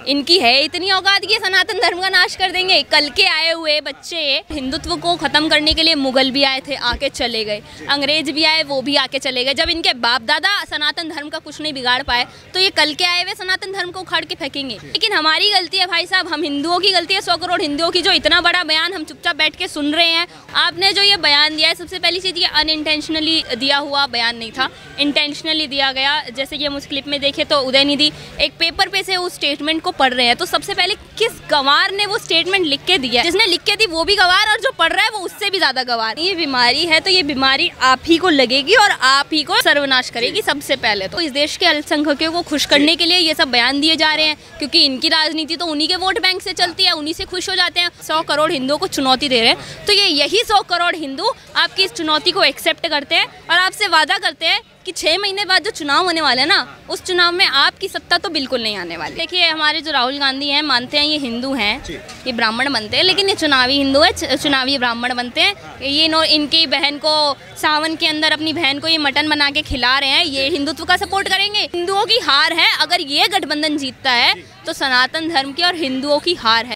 इनकी है इतनी औकात कि सनातन धर्म का नाश कर देंगे। कल के आए हुए बच्चे हिंदुत्व को खत्म करने के लिए मुगल भी आए थे, आके चले गए, अंग्रेज भी आए, वो भी आके चले गए। जब इनके बाप दादा सनातन धर्म का कुछ नहीं बिगाड़ पाए तो ये कल के आए हुए सनातन धर्म को उखाड़ के फेंकेंगे। लेकिन हमारी गलती है भाई साहब, हम हिंदुओं की गलती है, 100 करोड़ हिंदुओं की, जो इतना बड़ा बयान हम चुपचाप बैठ के सुन रहे हैं। आपने जो ये बयान दिया है, सबसे पहली चीज़ ये अनइंटेंशनली दिया हुआ बयान नहीं था, इंटेंशनली दिया गया। जैसे कि हम उस क्लिप में देखे तो उदयनिधि एक पेपर पे से उस स्टेटमेंट को पढ़ रहे हैं, तो सबसे पहले किस गवार ने वो स्टेटमेंट लिख के दिया? जिसने लिख के दी वो भी गवार और जो पढ़ रहा है वो उससे भी ज्यादा गवार। ये बीमारी है तो ये बीमारी आप ही को लगेगी और आप ही को सर्वनाश करेगी। सबसे पहले तो इस देश के अल्पसंख्यकों को खुश करने के लिए ये सब बयान दिए जा रहे हैं, क्योंकि इनकी राजनीति तो उन्हीं के वोट बैंक से चलती है, उन्हीं से खुश हो जाते हैं। 100 करोड़ हिंदुओं को चुनौती दे रहे हैं, तो यही 100 करोड़ हिंदू आपकी इस चुनौती को एक्सेप्ट करते हैं और आपसे वादा करते हैं कि 6 महीने बाद जो चुनाव होने वाले हैं ना, उस चुनाव में आपकी सत्ता तो बिल्कुल नहीं आने वाली। देखिए हमारे जो राहुल गांधी हैं, मानते हैं ये हिंदू हैं, ये ब्राह्मण बनते हैं, लेकिन ये चुनावी हिंदू है, चुनावी ब्राह्मण बनते हैं। ये इनकी बहन को सावन के अंदर अपनी बहन को ये मटन बना के खिला रहे हैं, ये हिंदुत्व का सपोर्ट करेंगे। हिंदुओं की हार है, अगर ये गठबंधन जीतता है तो सनातन धर्म की और हिंदुओं की हार है।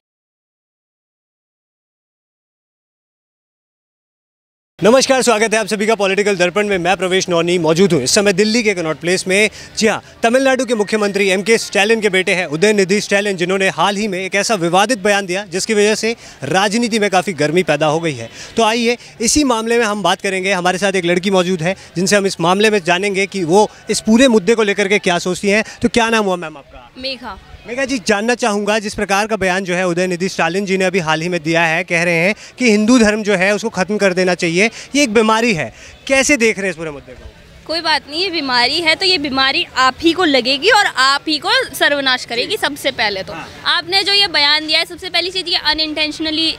नमस्कार, स्वागत है आप सभी का पॉलिटिकल दर्पण में। मैं प्रवेश नौनी मौजूद हूँ इस समय दिल्ली के कनॉट प्लेस में। जी हाँ, तमिलनाडु के मुख्यमंत्री एम के स्टालिन के बेटे हैं उदयनिधि स्टालिन, जिन्होंने हाल ही में एक ऐसा विवादित बयान दिया जिसकी वजह से राजनीति में काफ़ी गर्मी पैदा हो गई है। तो आइए इसी मामले में हम बात करेंगे। हमारे साथ एक लड़की मौजूद है जिनसे हम इस मामले में जानेंगे कि वो इस पूरे मुद्दे को लेकर के क्या सोचती हैं। तो क्या नाम हुआ मैम आपका? मेघा। मेघा जी, जानना चाहूँगा जिस प्रकार का बयान जो है उदयनिधि स्टालिन जी ने अभी हाल ही में दिया है, कह रहे हैं कि हिंदू धर्म जो है उसको ख़त्म कर देना चाहिए, ये एक बीमारी है, कैसे देख रहे हैं इस पूरे मुद्दे को? कोई बात नहीं, ये बीमारी है तो ये बीमारी आप ही को लगेगी और आप ही को सर्वनाश करेगी। सबसे पहले तो आपने जो ये बयान दिया है, सबसे पहली चीज़ ये अनइंटेंशनली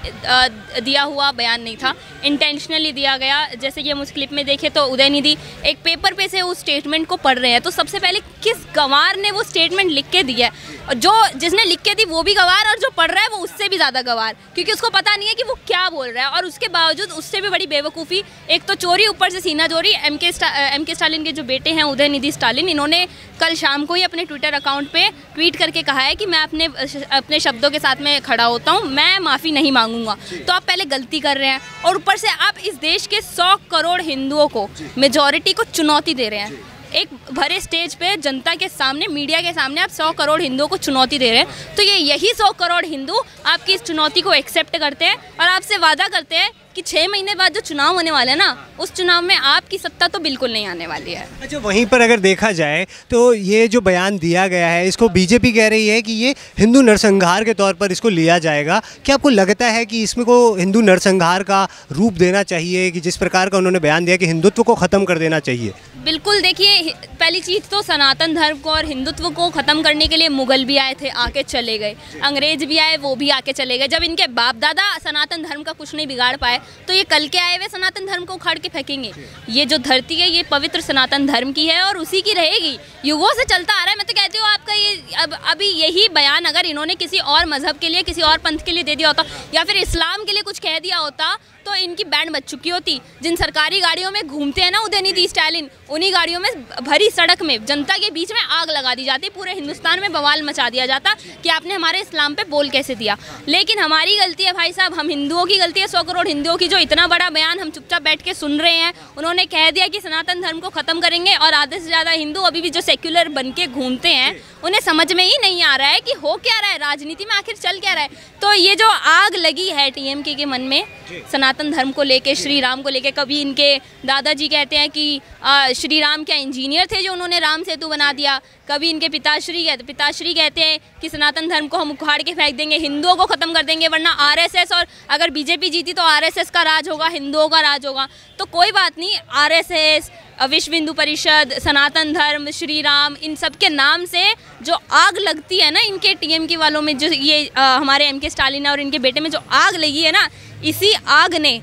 दिया हुआ बयान नहीं था, इंटेंशनली दिया गया। जैसे कि हम उस क्लिप में देखे तो उदयनिधि एक पेपर पे से उस स्टेटमेंट को पढ़ रहे हैं, तो सबसे पहले किस गवार ने वो स्टेटमेंट लिख के दिया है? और जो जिसने लिख के दी वो भी गवार और जो पढ़ रहा है वो उससे भी ज़्यादा गवार, क्योंकि उसको पता नहीं है कि वो क्या बोल रहा है। और उसके बावजूद उससे भी बड़ी बेवकूफ़ी, एक तो चोरी, ऊपर से सीना चोरी। एम के स्टालिन के जो बेटे हैं उदयनिधि स्टालिन, इन्होंने कल शाम को ही अपने ट्विटर अकाउंट पे ट्वीट करके कहा है कि मैं अपने शब्दों के साथ में खड़ा होता हूँ, मैं माफ़ी नहीं मांगूंगा। तो आप पहले गलती कर रहे हैं और ऊपर से आप इस देश के 100 करोड़ हिंदुओं को, मेजॉरिटी को चुनौती दे रहे हैं। एक भरे स्टेज पे जनता के सामने, मीडिया के सामने आप 100 करोड़ हिंदुओं को चुनौती दे रहे हैं, तो यही 100 करोड़ हिंदू आपकी इस चुनौती को एक्सेप्ट करते हैं और आपसे वादा करते हैं कि 6 महीने बाद जो चुनाव होने वाले हैं ना, उस चुनाव में आपकी सत्ता तो बिल्कुल नहीं आने वाली है। अच्छा, वहीं पर अगर देखा जाए तो ये जो बयान दिया गया है, इसको बीजेपी कह रही है कि ये हिंदू नरसंहार के तौर पर इसको लिया जाएगा। क्या आपको लगता है कि इसमें को हिंदू नरसंहार का रूप देना चाहिए, कि जिस प्रकार का उन्होंने बयान दिया कि हिंदुत्व को ख़त्म कर देना चाहिए? बिल्कुल, देखिए पहली चीज़ तो सनातन धर्म को और हिंदुत्व को ख़त्म करने के लिए मुगल भी आए थे, आके चले गए, अंग्रेज भी आए, वो भी आके चले गए। जब इनके बाप दादा सनातन धर्म का कुछ नहीं बिगाड़ पाए तो ये कल के आए हुए सनातन धर्म को उखाड़ के फेंकेंगे। ये जो धरती है ये पवित्र सनातन धर्म की है और उसी की रहेगी, युगों से चलता आ रहा है। मैं तो कहती हूँ आपका ये अभी यही बयान अगर इन्होंने किसी और मजहब के लिए, किसी और पंथ के लिए दे दिया होता या फिर इस्लाम के लिए कुछ कह दिया होता तो इनकी बैंड बच चुकी होती। जिन सरकारी गाड़ियों में घूमते हैं ना उदयनिधि स्टालिन, उन्हीं गाड़ियों में भरी सड़क में जनता के बीच में आग लगा दी जाती, पूरे हिंदुस्तान में बवाल मचा दिया जाता कि आपने हमारे इस्लाम पे बोल कैसे दिया। लेकिन हमारी गलती है भाई साहब, हम हिंदुओं की गलती है, 100 करोड़ हिंदुओं की, जो इतना बड़ा बयान हम चुपचाप बैठ के सुन रहे हैं। उन्होंने कह दिया कि सनातन धर्म को ख़त्म करेंगे और आधे से ज़्यादा हिंदू अभी भी जो सेक्युलर बन के घूमते हैं, उन्हें समझ में ही नहीं आ रहा है कि हो क्या रहा है, राजनीति में आखिर चल क्या रहा है। तो ये जो आग लगी है टीएमके के मन में सनातन धर्म को लेके, श्री राम को लेके, कभी इनके दादाजी कहते हैं कि श्री राम क्या इंजीनियर थे जो उन्होंने राम सेतु बना दिया, कभी इनके पिताश्री कहते हैं कि सनातन धर्म को हम उखाड़ के फेंक देंगे, हिंदुओं को ख़त्म कर देंगे, वरना आरएसएस, और अगर बीजेपी जीती तो आरएसएस का राज होगा, हिंदुओं का राज होगा। तो कोई बात नहीं, आरएसएस, विश्व हिंदू परिषद, सनातन धर्म, श्री राम, इन सब के नाम से जो आग लगती है ना इनके टीएमके वालों में, जो ये हमारे एम के स्टालिन और इनके बेटे में जो आग लगी है ना, इसी आग ने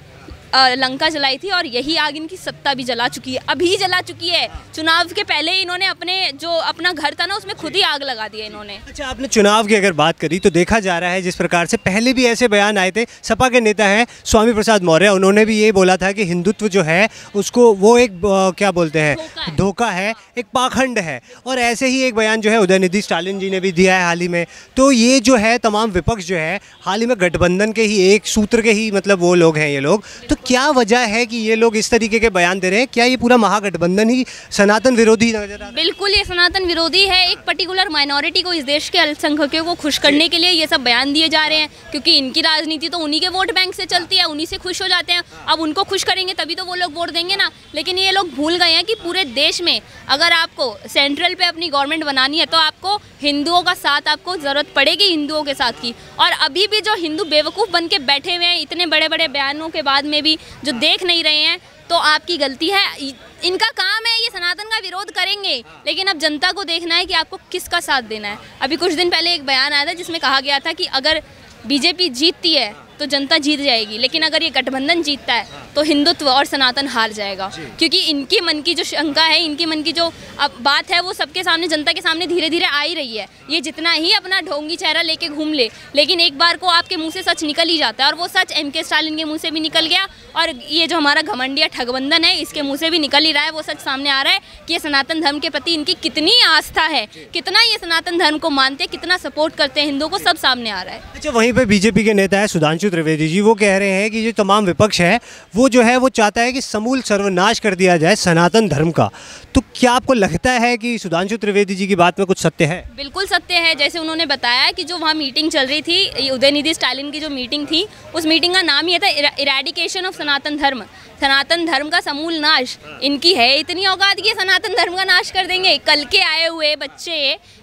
लंका जलाई थी और यही आग इनकी सत्ता भी जला चुकी है, अभी जला चुकी है। चुनाव के पहले ही इन्होंने अपना घर था ना उसमें खुद ही आग लगा दिया इन्होंने। अच्छा, आपने चुनाव की अगर बात करी तो देखा जा रहा है जिस प्रकार से पहले भी ऐसे बयान आए थे, सपा के नेता हैं स्वामी प्रसाद मौर्य, उन्होंने भी ये बोला था कि हिंदुत्व जो है उसको वो एक क्या बोलते हैं, धोखा है, एक पाखंड है। और ऐसे ही एक बयान जो है उदयनिधि स्टालिन जी ने भी दिया है हाल ही में। तो ये जो है तमाम विपक्ष जो है हाल ही में गठबंधन के ही एक सूत्र के ही मतलब वो लोग हैं ये लोग। तो क्या वजह है कि ये लोग इस तरीके के बयान दे रहे हैं? क्या ये पूरा महागठबंधन ही सनातन विरोधी नजर आ रहा है? बिल्कुल, ये सनातन विरोधी है। एक पर्टिकुलर माइनॉरिटी को, इस देश के अल्पसंख्यकों को खुश करने के लिए ये सब बयान दिए जा रहे हैं, क्योंकि इनकी राजनीति तो उन्हीं के वोट बैंक से चलती है, उन्हीं से खुश हो जाते हैं। अब उनको खुश करेंगे तभी तो वो लोग वोट देंगे ना। लेकिन ये लोग भूल गए हैं कि पूरे देश में अगर आपको सेंट्रल पे अपनी गवर्नमेंट बनानी है तो आपको हिंदुओं का साथ, आपको ज़रूरत पड़ेगी हिंदुओं के साथ की। और अभी भी जो हिंदू बेवकूफ़ बन के बैठे हुए हैं इतने बड़े बड़े बयानों के बाद में भी, जो देख नहीं रहे हैं, तो आपकी गलती है। इनका काम है, ये सनातन का विरोध करेंगे, लेकिन अब जनता को देखना है कि आपको किसका साथ देना है। अभी कुछ दिन पहले एक बयान आया था जिसमें कहा गया था कि अगर बीजेपी जीतती है तो जनता जीत जाएगी, लेकिन अगर ये गठबंधन जीतता है तो हिंदुत्व और सनातन हार जाएगा। क्योंकि इनके मन की जो शंका है, इनके मन की जो अब बात है, वो सबके सामने, जनता के सामने धीरे धीरे आ ही रही है। ये जितना ही अपना ढोंगी चेहरा लेके घूम ले, लेकिन एक बार को आपके मुंह से सच निकल ही जाता है। और वो सच MK स्टालिन के मुंह से भी निकल गया, और ये जो हमारा घमंडिया ठगबंधन है इसके मुंह से भी निकल ही रहा है। वो सच सामने आ रहा है कि ये सनातन धर्म के प्रति इनकी कितनी आस्था है, कितना ये सनातन धर्म को मानते हैं, कितना सपोर्ट करते हैं हिंदुओं को, सब सामने आ रहा है। अच्छा, वहीं पे बीजेपी के नेता है सुधांशु त्रिवेदी जी, वो कह रहे हैं कि जो तमाम विपक्ष है वो जो है वो चाहता है कि समूल सर्वनाश कर दिया जाए सनातन धर्म का। तो क्या आपको लगता है कि सुधांशु त्रिवेदी जी की बात में कुछ सत्य है? बिल्कुल सत्य है। जैसे उन्होंने बताया कि जो वहाँ मीटिंग चल रही थी, उदयनिधि स्टालिन की जो मीटिंग थी, उस मीटिंग का नाम ये था इरेडिकेशन ऑफ सनातन धर्म, सनातन धर्म का समूल नाश। इनकी है इतनी औकात कि सनातन धर्म का नाश कर देंगे। कल के आए हुए बच्चे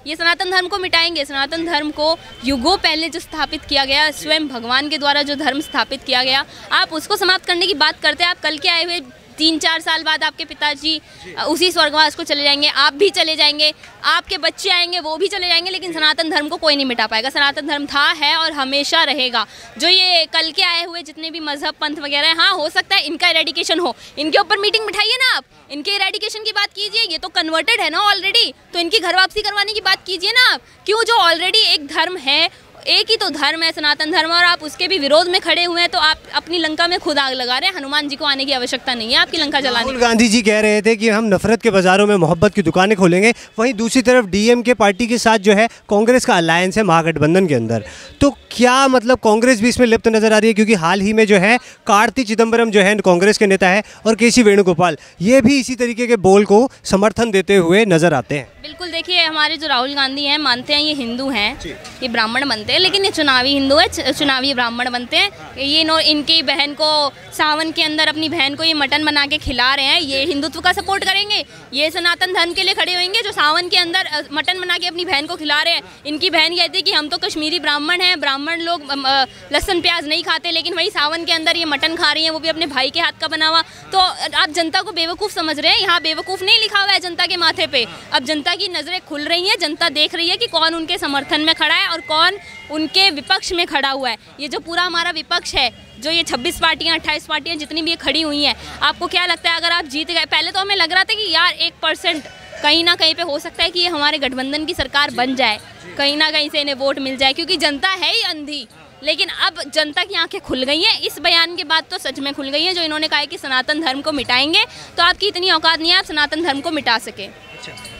ये सनातन धर्म को मिटाएंगे। सनातन धर्म को युगों पहले जो स्थापित किया गया, स्वयं भगवान के द्वारा जो धर्म स्थापित किया गया, आप उसको समाप्त करने की बात करते हैं। आप कल के आए हुए 3-4 साल बाद आपके पिताजी उसी स्वर्गवास को चले जाएंगे, आप भी चले जाएंगे, आपके बच्चे आएंगे वो भी चले जाएंगे, लेकिन सनातन धर्म को कोई नहीं मिटा पाएगा। सनातन धर्म था, है और हमेशा रहेगा। जो ये कल के आए हुए जितने भी मजहब, पंथ वगैरह हैं, हाँ हो सकता है इनका इरेडिकेशन हो, इनके ऊपर मीटिंग बिठाइए ना आप, इनके इरेडिकेशन की बात कीजिए। ये तो कन्वर्टेड है ना ऑलरेडी, तो इनकी घर वापसी करवाने की बात कीजिए ना आप। क्यों? जो ऑलरेडी एक धर्म है, एक ही तो धर्म है सनातन धर्म, और आप उसके भी विरोध में खड़े हुए हैं, तो आप अपनी लंका में खुद आग लगा रहे हैं। हनुमान जी को आने की आवश्यकता नहीं है आपकी लंका जलाने की। राहुल गांधी जी कह रहे थे कि हम नफरत के बाजारों में मोहब्बत की दुकानें खोलेंगे। वहीं दूसरी तरफ DMK पार्टी के साथ जो है कांग्रेस का अलायंस है महागठबंधन के अंदर। तो क्या मतलब कांग्रेस भी इसमें लिप्त नजर आ रही है? क्योंकि हाल ही में जो है कार्ति चिदम्बरम जो है कांग्रेस के नेता है, और KC वेणुगोपाल, ये भी इसी तरीके के बोल को समर्थन देते हुए नजर आते हैं। बिल्कुल, देखिए हमारे जो राहुल गांधी हैं मानते हैं ये हिंदू हैं, ये ब्राह्मण बनते हैं, लेकिन ये चुनावी हिंदू है, चुनावी ब्राह्मण बनते हैं। ये इनकी बहन को सावन के अंदर, अपनी बहन को ये मटन बना के खिला रहे हैं, ये हिंदुत्व का सपोर्ट करेंगे? ये सनातन धर्म के लिए खड़े होंगे जो सावन के अंदर मटन बना के अपनी बहन को खिला रहे हैं? इनकी बहन कहती है कि हम तो कश्मीरी ब्राह्मण हैं, ब्राह्मण लोग लहसुन प्याज नहीं खाते, लेकिन वही सावन के अंदर ये मटन खा रही हैं, वो भी अपने भाई के हाथ का बना हुआ। तो आप जनता को बेवकूफ़ समझ रहे हैं? यहाँ बेवकूफ़ नहीं लिखा हुआ है जनता के माथे पे। अब जनता की नज़रें खुल रही हैं, जनता देख रही है कि कौन उनके समर्थन में खड़ा है और कौन उनके विपक्ष में खड़ा हुआ है। ये जो पूरा हमारा विपक्ष है, जो ये 26 पार्टियां, 28 पार्टियां जितनी भी ये खड़ी हुई हैं, आपको क्या लगता है अगर आप जीत गए? पहले तो हमें लग रहा था कि यार 1% कहीं ना कहीं पे हो सकता है कि ये हमारे गठबंधन की सरकार बन जाए, कहीं ना कहीं से इन्हें वोट मिल जाए, क्योंकि जनता है ही अंधी। लेकिन अब जनता की आंखें खुल गई हैं। इस बयान के बाद तो सच में खुल गई हैं, जो इन्होंने कहा है कि सनातन धर्म को मिटाएंगे। तो आपकी इतनी औकात नहीं है आप सनातन धर्म को मिटा सके।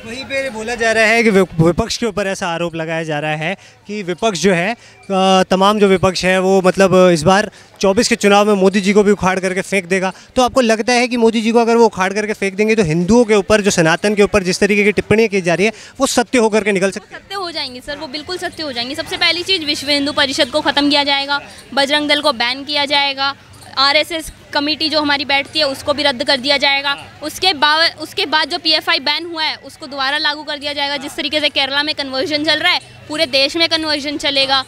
वहीं पे बोला जा रहा है कि विपक्ष के ऊपर ऐसा आरोप लगाया जा रहा है कि विपक्ष जो है, तमाम जो विपक्ष है वो मतलब इस बार 24 के चुनाव में मोदी जी को भी उखाड़ करके फेंक देगा। तो आपको लगता है कि मोदी जी को अगर वो उखाड़ करके फेंक देंगे तो हिंदुओं के ऊपर, जो सनातन के ऊपर जिस तरीके की टिप्पणियाँ की जा रही है, वो सत्य होकर के निकल सकती है? सत्य हो जाएंगी सर, वो बिल्कुल सत्य हो जाएंगी। सबसे पहली चीज़, विश्व हिंदू परिषद को ख़त्म किया जाएगा, बजरंग दल को बैन किया जाएगा, RSS कमेटी जो हमारी बैठती है उसको भी रद्द कर दिया जाएगा। उसके बाद जो PFI बैन हुआ है उसको दोबारा लागू कर दिया जाएगा। जिस तरीके से केरला में कन्वर्जन चल रहा है, पूरे देश में कन्वर्जन चलेगा।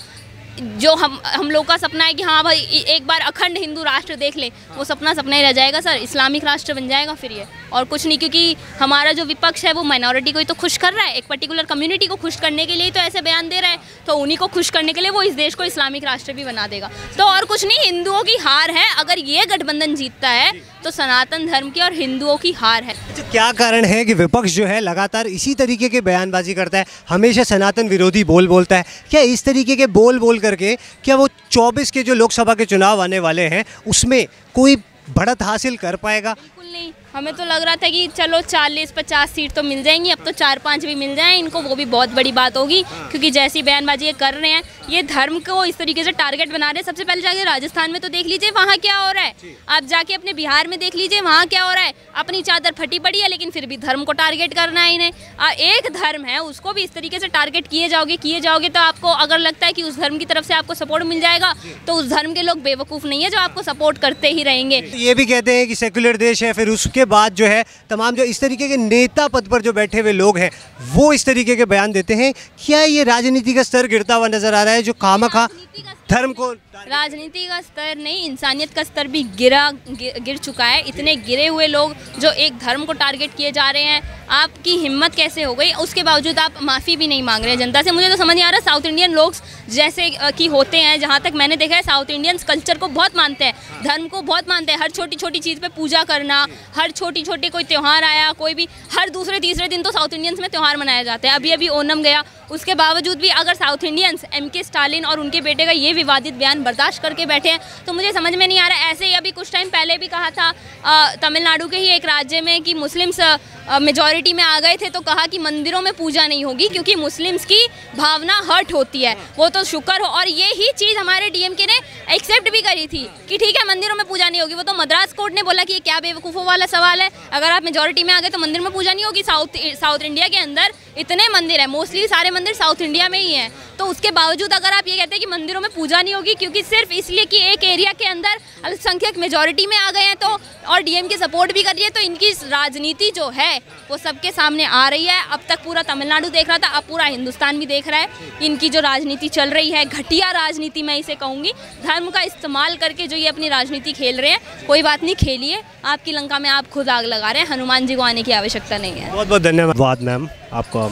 जो हम लोग का सपना है कि हाँ भाई एक बार अखंड हिंदू राष्ट्र देख ले, वो सपना ही रह जाएगा सर, इस्लामिक राष्ट्र बन जाएगा फिर ये। और कुछ नहीं, क्योंकि हमारा जो विपक्ष है वो माइनॉरिटी को ही तो खुश कर रहा है, एक पर्टिकुलर कम्युनिटी को खुश करने के लिए तो ऐसे बयान दे रहा है, तो उन्हीं को खुश करने के लिए वो इस देश को इस्लामिक राष्ट्र भी बना देगा। तो और कुछ नहीं, हिंदुओं की हार है। अगर ये गठबंधन जीतता है तो सनातन धर्म की और हिंदुओं की हार है। अच्छा, क्या कारण है कि विपक्ष जो है लगातार इसी तरीके के बयानबाजी करता है, हमेशा सनातन विरोधी बोलता है? क्या इस तरीके के बोल करके क्या वो 24 के जो लोकसभा के चुनाव आने वाले हैं उसमें कोई बढ़त हासिल कर पाएगा? बिल्कुल नहीं, हमें तो लग रहा था कि चलो 40-50 सीट तो मिल जाएंगी, अब तो 4-5 भी मिल जाएं इनको, वो भी बहुत बड़ी बात होगी, क्योंकि जैसी बयानबाजी ये कर रहे हैं, ये धर्म को इस तरीके से टारगेट बना रहे हैं। सबसे पहले जाके राजस्थान में तो देख लीजिए वहाँ क्या हो रहा है, आप जाके अपने बिहार में देख लीजिए वहाँ क्या हो रहा है। अपनी चादर फटी पड़ी है लेकिन फिर भी धर्म को टारगेट करना है इन्हें। एक धर्म है उसको भी इस तरीके से टारगेट किए जाओगे तो आपको अगर लगता है कि उस धर्म की तरफ से आपको सपोर्ट मिल जाएगा तो उस धर्म के लोग बेवकूफ़ नहीं है जो आपको सपोर्ट करते ही रहेंगे। ये भी कहते हैं कि सेक्युलर देश है, फिर उसके बाद जो है तमाम जो इस तरीके के नेता पद पर जो बैठे हुए लोग हैं वो इस तरीके के बयान देते हैं। क्या ये राजनीति का स्तर गिरता हुआ नजर आ रहा है जो खामखा धर्म को? राजनीति का स्तर नहीं, इंसानियत का स्तर भी गिर चुका है। इतने गिरे हुए लोग जो एक धर्म को टारगेट किए जा रहे हैं, आपकी हिम्मत कैसे हो गई? उसके बावजूद आप माफ़ी भी नहीं मांग रहे हैं जनता से। मुझे तो समझ नहीं आ रहा, साउथ इंडियन लोग जैसे कि होते हैं, जहाँ तक मैंने देखा है साउथ इंडियंस कल्चर को बहुत मानते हैं, धर्म को बहुत मानते हैं। हर छोटी छोटी चीज़ पे पूजा करना, हर छोटी छोटी कोई त्यौहार आया, कोई भी हर दूसरे तीसरे दिन तो साउथ इंडियंस में त्यौहार मनाया जाता है। अभी ओनम गया, उसके बावजूद भी अगर साउथ इंडियंस MK स्टालिन और उनके बेटे का ये विवादित बयान बर्दाश्त करके बैठे हैं तो मुझे समझ में नहीं आ रहा है। ऐसे ही अभी कुछ टाइम पहले भी कहा था तमिलनाडु के ही एक राज्य में कि मुस्लिम्स मेजॉरिटी में आ गए थे तो कहा कि मंदिरों में पूजा नहीं होगी क्योंकि मुस्लिम्स की भावना हर्ट होती है। वो तो शुक्र हो, और ये ही चीज़ हमारे DMK ने एक्सेप्ट भी करी थी कि ठीक है मंदिरों में पूजा नहीं होगी। वो तो मद्रास कोर्ट ने बोला कि ये क्या बेवकूफ़ों वाला सवाल है, अगर आप मेजॉरिटी में आ गए तो मंदिर में पूजा नहीं होगी। साउथ इंडिया के अंदर इतने मंदिर हैं, मोस्टली सारे मंदिर साउथ इंडिया में ही हैं, तो उसके बावजूद अगर आप ये कहते हैं कि मंदिरों में पूजा नहीं होगी क्योंकि सिर्फ इसलिए कि एक एरिया के अंदर अल्पसंख्यक मेजॉरिटी में आ गए हैं तो और DMK सपोर्ट भी कर रही है, तो इनकी राजनीति जो है वो सबके सामने आ रही है। अब तक पूरा तमिलनाडु देख रहा था, अब पूरा हिंदुस्तान भी देख रहा है इनकी जो राजनीति चल रही है, घटिया राजनीति मैं इसे कहूँगी। धर्म का इस्तेमाल करके जो ये अपनी राजनीति खेल रहे हैं, कोई बात नहीं, खेलिए, आपकी लंका में आप खुद आग लगा रहे हैं, हनुमान जी को आने की आवश्यकता नहीं है। बहुत बहुत धन्यवाद मैम आपको।